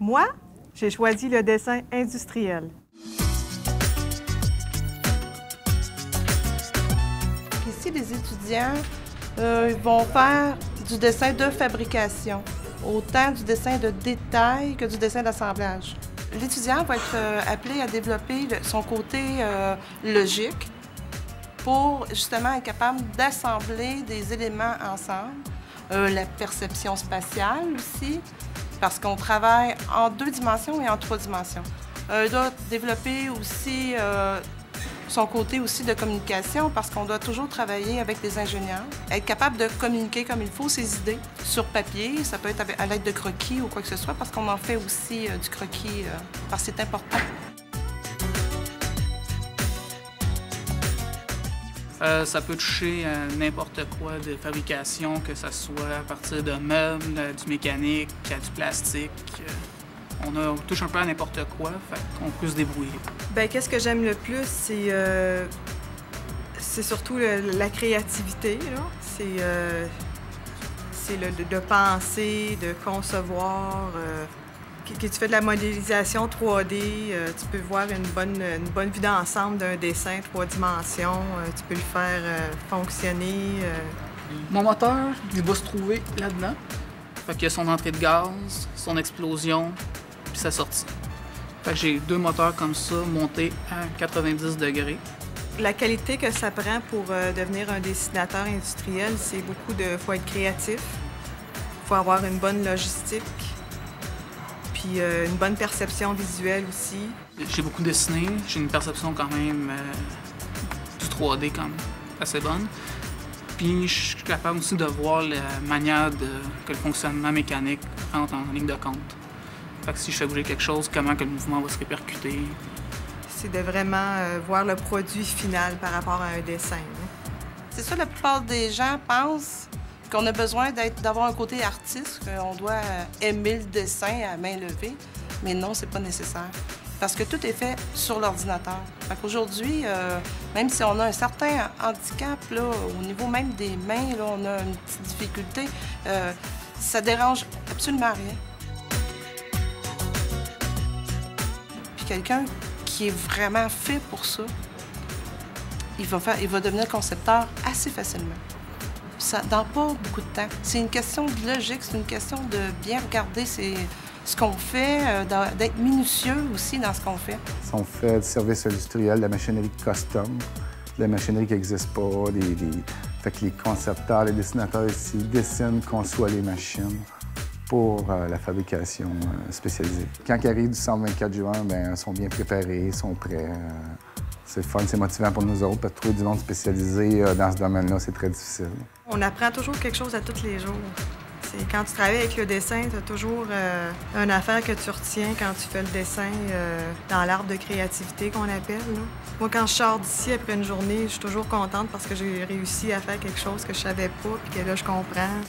Moi, j'ai choisi le dessin industriel. Ici, les étudiants ils vont faire du dessin de fabrication, autant du dessin de détail que du dessin d'assemblage. L'étudiant va être appelé à développer son côté logique pour justement être capable d'assembler des éléments ensemble. La perception spatiale aussi, parce qu'on travaille en 2 dimensions et en 3 dimensions. Il doit développer aussi son côté aussi de communication, parce qu'on doit toujours travailler avec des ingénieurs, être capable de communiquer comme il faut ses idées sur papier. Ça peut être à l'aide de croquis ou quoi que ce soit, parce qu'on en fait aussi du croquis, parce que c'est important. Ça peut toucher à n'importe quoi de fabrication, que ce soit à partir de meubles, du mécanique, à du plastique. On touche un peu à n'importe quoi, fait qu'on peut se débrouiller. Bien, qu'est-ce que j'aime le plus, c'est surtout la créativité, là. C'est de penser, de concevoir. Que tu fais de la modélisation 3D, tu peux voir une bonne vue d'ensemble d'un dessin 3 dimensions, tu peux le faire fonctionner. Mon moteur, il va se trouver là-dedans. Fait qu'il y a son entrée de gaz, son explosion, puis sa sortie. Fait que j'ai 2 moteurs comme ça, montés à 90 degrés. La qualité que ça prend pour devenir un dessinateur industriel, c'est beaucoup de... faut être créatif, faut avoir une bonne logistique, puis une bonne perception visuelle aussi. J'ai beaucoup dessiné, j'ai une perception quand même du 3D quand même assez bonne. Puis je suis capable aussi de voir la manière que le fonctionnement mécanique rentre en ligne de compte. Fait que si je fais bouger quelque chose, comment que le mouvement va se répercuter. C'est de vraiment voir le produit final par rapport à un dessin. C'est ça, la plupart des gens pensent qu'on a besoin d'avoir un côté artiste, qu'on doit aimer le dessin à main levée, mais non, c'est pas nécessaire. Parce que tout est fait sur l'ordinateur. Aujourd'hui, même si on a un certain handicap, là, au niveau même des mains, là, on a une petite difficulté, ça dérange absolument rien. Puis quelqu'un qui est vraiment fait pour ça, il va devenir concepteur assez facilement. Ça dans pas beaucoup de temps. C'est une question de logique, c'est une question de bien regarder ce qu'on fait, d'être minutieux aussi dans ce qu'on fait. On fait du service industriel, de la machinerie custom, de la machinerie qui n'existe pas. Fait que les concepteurs, les dessinateurs ici dessinent, conçoivent les machines pour la fabrication spécialisée. Quand ils arrivent du 124 juin, bien, ils sont bien préparés, ils sont prêts. C'est fun, c'est motivant pour nous autres, parce que trouver du monde spécialisé dans ce domaine-là, c'est très difficile. On apprend toujours quelque chose à tous les jours. Quand tu travailles avec le dessin, tu as toujours une affaire que tu retiens quand tu fais le dessin dans l'arbre de créativité qu'on appelle. Là. Moi, quand je sors d'ici après une journée, je suis toujours contente parce que j'ai réussi à faire quelque chose que je savais pas et que là, je comprends.